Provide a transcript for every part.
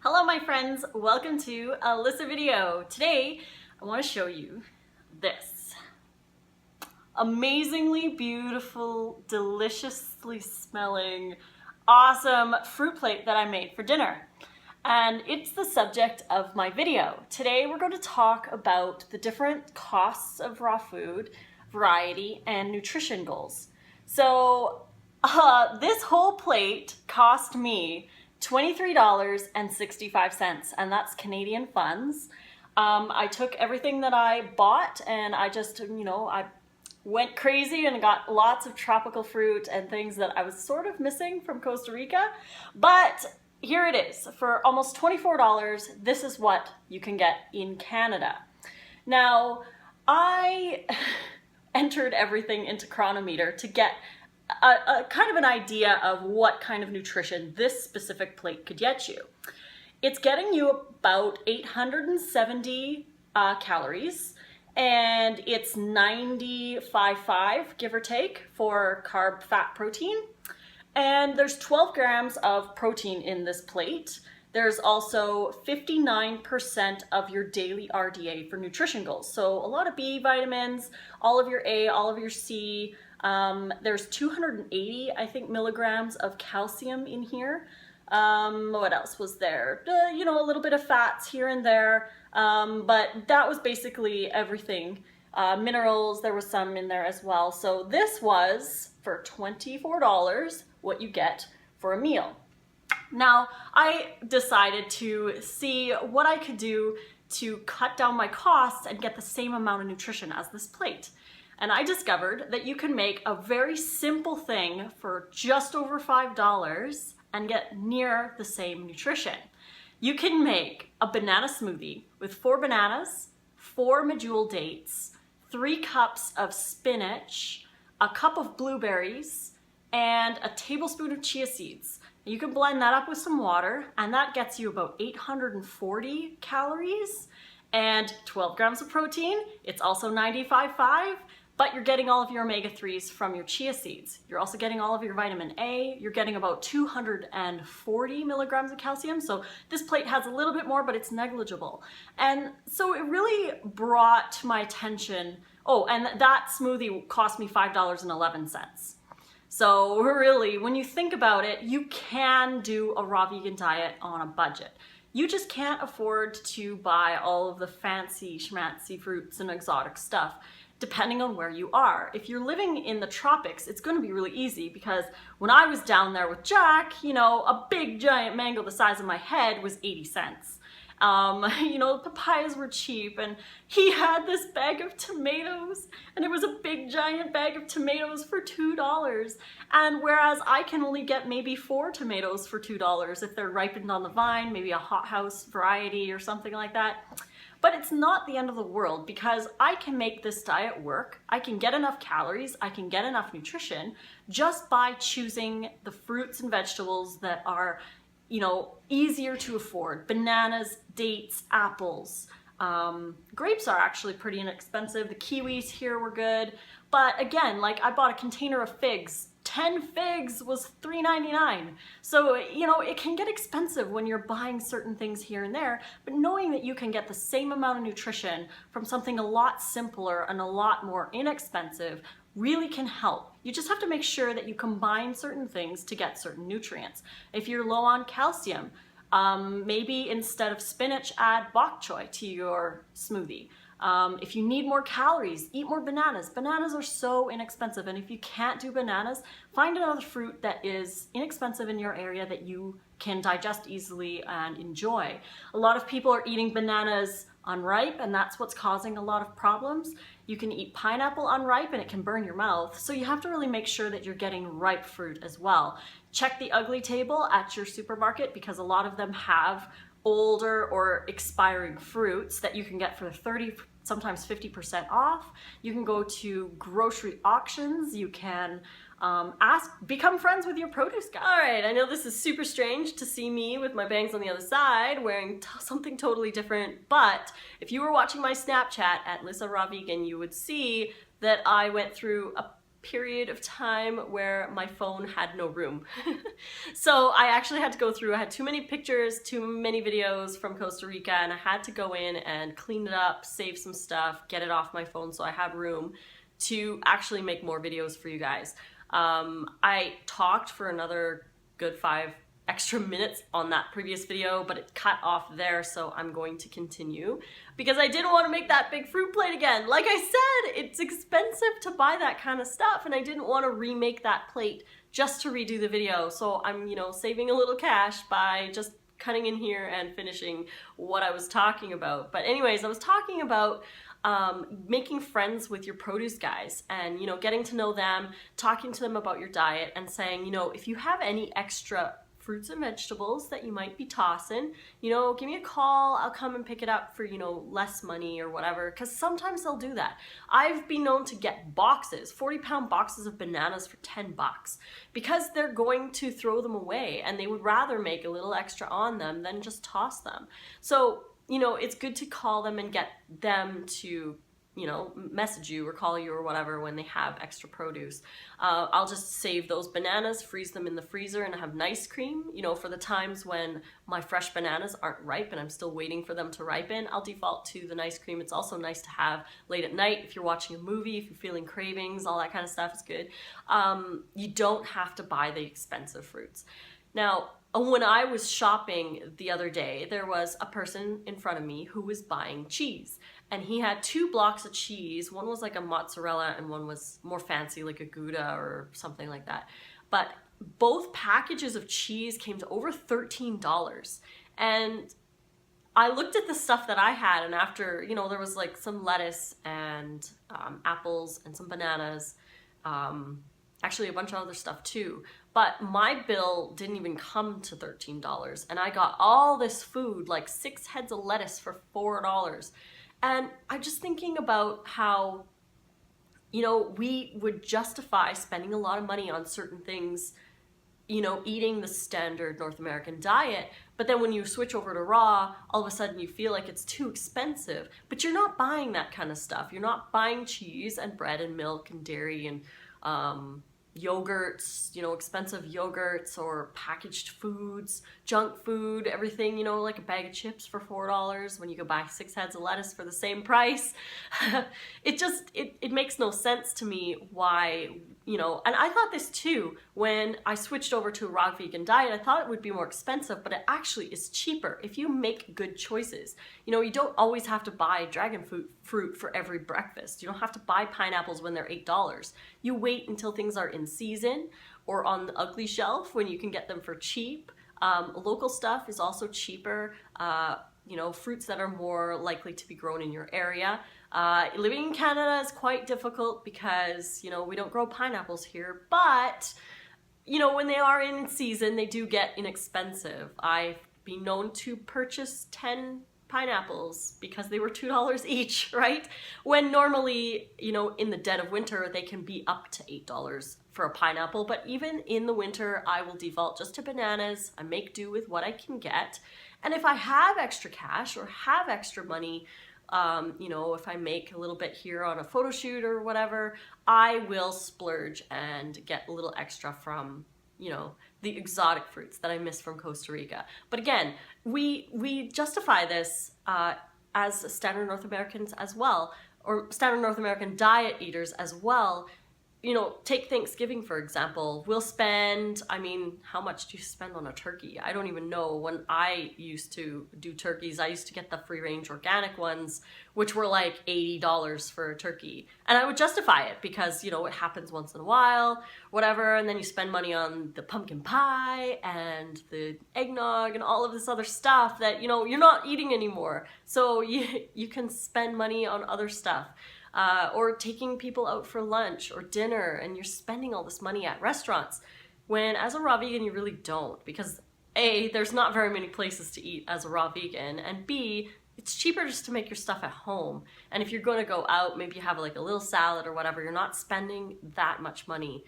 Hello my friends, welcome to a Lissa video. Today I want to show you this amazingly beautiful, deliciously smelling, awesome fruit plate that I made for dinner. And it's the subject of my video. Today we're going to talk about the different costs of raw food, variety, and nutrition goals. So this whole plate cost me $23.65, and that's Canadian funds. I took everything that I bought and I just, I went crazy and got lots of tropical fruit and things that I was sort of missing from Costa Rica. But here it is. For almost $24, this is what you can get in Canada. Now, I entered everything into Chronometer to get a kind of an idea of what kind of nutrition this specific plate could get you. It's getting you about 870 calories, and it's 95.5, give or take, for carb, fat, protein. And there's 12 grams of protein in this plate. There's also 59% of your daily RDA for nutrition goals. So a lot of B vitamins, all of your A, all of your C. There's 280, I think, milligrams of calcium in here. What else was there? A little bit of fats here and there. But that was basically everything. Minerals, there was some in there as well. So this was, for $24, what you get for a meal. Now, I decided to see what I could do to cut down my costs and get the same amount of nutrition as this plate. And I discovered that you can make a very simple thing for just over $5 and get near the same nutrition. You can make a banana smoothie with 4 bananas, 4 medjool dates, 3 cups of spinach, a cup of blueberries, and a tablespoon of chia seeds. You can blend that up with some water, and that gets you about 840 calories and 12 grams of protein. It's also 95.5, but you're getting all of your omega-3s from your chia seeds. You're also getting all of your vitamin A. You're getting about 240 milligrams of calcium. So this plate has a little bit more, but it's negligible. And so it really brought to my attention, and that smoothie cost me $5.11. So really, when you think about it, you can do a raw vegan diet on a budget. You just can't afford to buy all of the fancy schmancy fruits and exotic stuff, depending on where you are. If you're living in the tropics, it's going to be really easy, because when I was down there with Jack, a big giant mango the size of my head was 80 cents. Papayas were cheap, and he had this bag of tomatoes, and it was a big giant bag of tomatoes for $2. And whereas I can only get maybe 4 tomatoes for $2 if they're ripened on the vine, maybe a hothouse variety or something like that. But it's not the end of the world, because I can make this diet work. I can get enough calories, I can get enough nutrition just by choosing the fruits and vegetables that are easier to afford. Bananas, dates, apples. Grapes are actually pretty inexpensive. The kiwis here were good. But again, I bought a container of figs. 10 figs was $3.99. So, it can get expensive when you're buying certain things here and there, but knowing that you can get the same amount of nutrition from something a lot simpler and a lot more inexpensive really can help. You just have to make sure that you combine certain things to get certain nutrients. If you're low on calcium, maybe instead of spinach, add bok choy to your smoothie. If you need more calories, eat more bananas. Bananas are so inexpensive, and if you can't do bananas, find another fruit that is inexpensive in your area that you can digest easily and enjoy. A lot of people are eating bananas unripe, and that's what's causing a lot of problems. You can eat pineapple unripe and it can burn your mouth, so you have to really make sure that you're getting ripe fruit as well. Check the ugly table at your supermarket, because a lot of them have older or expiring fruits that you can get for 30, sometimes 50% off. You can go to grocery auctions. You can become friends with your produce guy. All right, I know this is super strange to see me with my bangs on the other side wearing something totally different, but if you were watching my Snapchat at Lissa Raw Vegan, you would see that I went through a period of time where my phone had no room. So I actually had to go through, I had too many pictures, too many videos from Costa Rica, and I had to go in and clean it up, save some stuff, get it off my phone so I had room to actually make more videos for you guys. I talked for another good 5 extra minutes on that previous video, but it cut off there, so I'm going to continue because I didn't want to make that big fruit plate again. Like I said, it's expensive to buy that kind of stuff, and I didn't want to remake that plate just to redo the video. So I'm, you know, saving a little cash by just cutting in here and finishing what I was talking about. But anyways, I was talking about making friends with your produce guys and, you know, getting to know them, talking to them about your diet and saying, you know, if you have any extra fruits and vegetables that you might be tossing, you know, give me a call, I'll come and pick it up for, you know, less money or whatever, because sometimes they'll do that. I've been known to get boxes, 40-pound boxes of bananas for 10 bucks, because they're going to throw them away and they would rather make a little extra on them than just toss them. So, you know, it's good to call them and get them to, you know, message you or call you or whatever when they have extra produce. I'll just save those bananas, freeze them in the freezer, and have nice cream. You know, for the times when my fresh bananas aren't ripe and I'm still waiting for them to ripen, I'll default to the nice cream. It's also nice to have late at night if you're watching a movie, if you're feeling cravings, all that kind of stuff is good. You don't have to buy the expensive fruits. Now, when I was shopping the other day, there was a person in front of me who was buying cheese. And he had 2 blocks of cheese. One was like a mozzarella and one was more fancy, like a Gouda or something like that. But both packages of cheese came to over $13. And I looked at the stuff that I had, and after, you know, there was like some lettuce and apples and some bananas, actually a bunch of other stuff too. But my bill didn't even come to $13. And I got all this food, like 6 heads of lettuce for $4. And I'm just thinking about how, you know, we would justify spending a lot of money on certain things, you know, eating the standard North American diet, but then when you switch over to raw, all of a sudden you feel like it's too expensive. But you're not buying that kind of stuff. You're not buying cheese and bread and milk and dairy and yogurts, you know, expensive yogurts or packaged foods, junk food, everything, you know, like a bag of chips for $4 when you could buy 6 heads of lettuce for the same price. It makes no sense to me why, you know, and I thought this too, when I switched over to a raw vegan diet, I thought it would be more expensive, but it actually is cheaper if you make good choices. You know, you don't always have to buy dragon fruit for every breakfast. You don't have to buy pineapples when they're $8. You wait until things are in season or on the ugly shelf when you can get them for cheap. Local stuff is also cheaper. You know, fruits that are more likely to be grown in your area. Living in Canada is quite difficult because, you know, we don't grow pineapples here, but, you know, when they are in season, they do get inexpensive. I've been known to purchase 10 pineapples because they were $2 each, right? When normally, you know, in the dead of winter, they can be up to $8 for a pineapple. But even in the winter, I will default just to bananas. I make do with what I can get. And if I have extra cash or have extra money, you know, if I make a little bit here on a photo shoot or whatever, I will splurge and get a little extra from, you know, the exotic fruits that I miss from Costa Rica. But again, we justify this as standard North Americans as well, or standard North American diet eaters as well. You know, take Thanksgiving, for example. We'll spend, I mean, how much do you spend on a turkey? I don't even know. When I used to do turkeys, I used to get the free-range organic ones, which were like $80 for a turkey. And I would justify it because, you know, it happens once in a while, whatever, and then you spend money on the pumpkin pie and the eggnog and all of this other stuff that, you know, you're not eating anymore. So you can spend money on other stuff. Or taking people out for lunch or dinner, and you're spending all this money at restaurants, when as a raw vegan you really don't, because A, there's not very many places to eat as a raw vegan, and B, it's cheaper just to make your stuff at home. And if you're going to go out, maybe you have like a little salad or whatever, you're not spending that much money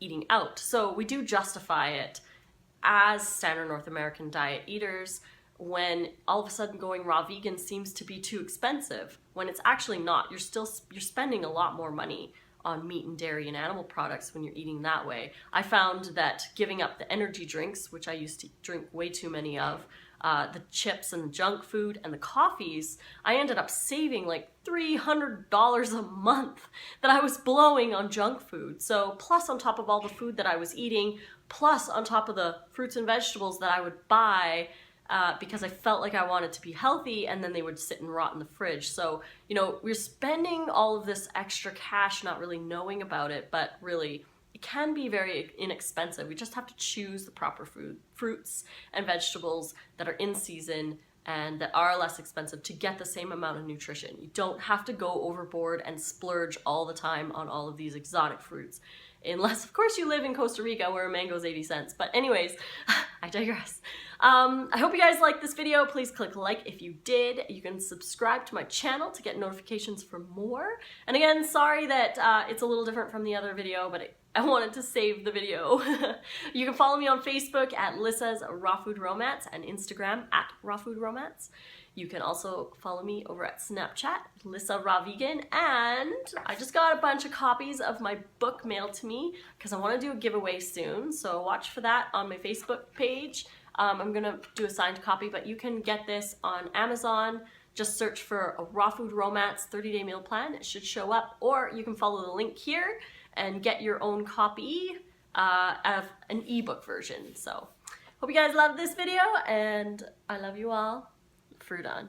eating out. So we do justify it as standard North American diet eaters when all of a sudden going raw vegan seems to be too expensive, when it's actually not. You're spending a lot more money on meat and dairy and animal products when you're eating that way. I found that giving up the energy drinks, which I used to drink way too many of, the chips and the junk food and the coffees, I ended up saving like $300 a month that I was blowing on junk food. So plus on top of all the food that I was eating, plus on top of the fruits and vegetables that I would buy because I felt like I wanted to be healthy, and then they would sit and rot in the fridge. So, you know, we're spending all of this extra cash not really knowing about it, but really it can be very inexpensive. We just have to choose the proper fruits and vegetables that are in season and that are less expensive to get the same amount of nutrition. You don't have to go overboard and splurge all the time on all of these exotic fruits. Unless, of course, you live in Costa Rica where a mango is 80 cents. But anyways, I digress. I hope you guys liked this video. Please click like if you did. You can subscribe to my channel to get notifications for more. And again, sorry that it's a little different from the other video, but I wanted to save the video. You can follow me on Facebook at Lissa's Raw Food Romance and Instagram at Raw Food Romance. You can also follow me over at Snapchat, Lissa Raw Vegan, and I just got a bunch of copies of my book mailed to me because I want to do a giveaway soon, so watch for that on my Facebook page. I'm going to do a signed copy, but you can get this on Amazon. Just search for a Raw Food Romance 30-day meal plan. It should show up, or you can follow the link here and get your own copy of an ebook version. So, hope you guys loved this video, and I love you all. Fruit on.